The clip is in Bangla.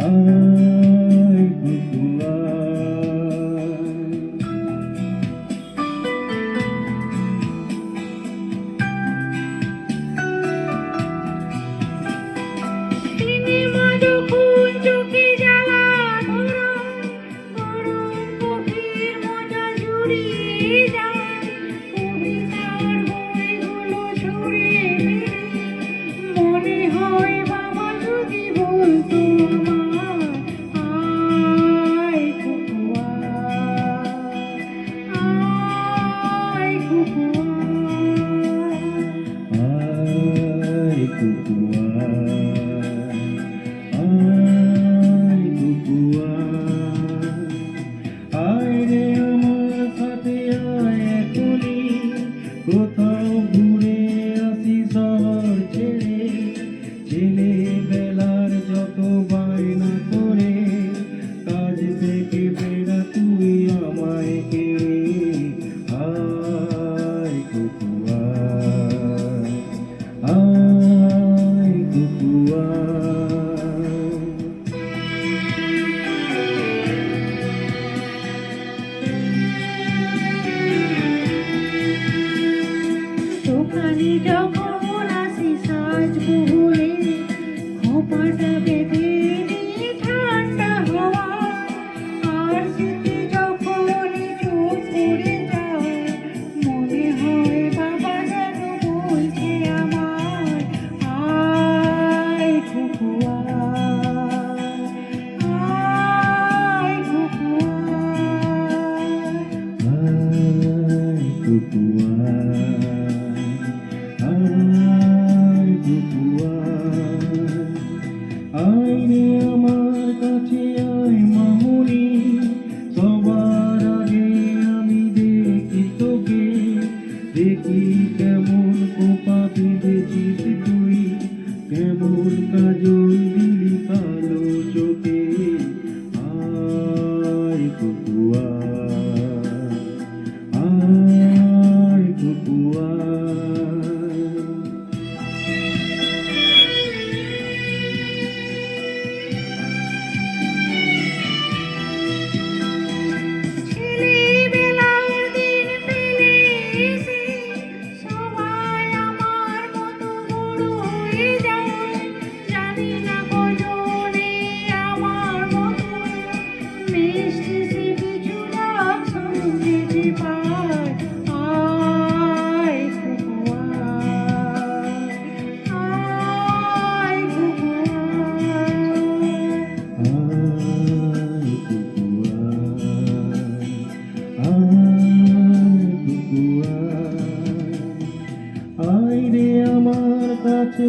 আয় কুকুয়া কোথাও ঘুরে আসি শহর ছেড়ে ছেলেবেলার যত বায়না করে কাজ থেকে ফেরা তুই আমায় কে আয় কুকুয়া আয় কুকুয়া দোকানে যখন আসি সাজ ভুলে খোপাটা বেঁধে নিয়ে ঠান্ডা হওয়া আর শীতে যখন চোখ পড়ে যায় মনে হয় বাবা যেন বলছে আমার আয় কুকুয়া আয় কুকুয়া আয় কুকুয়া আয় রে আমার কাছে আয় মামুনি সবার আগে আমি দেখি তোকে দেখি কেমন কোপা বেঁধেছিস তুই কেমন কাজল দিলি কালো চোখে আয় কুকুয়া আয় কুকুয়া আয় রে আমার কাছে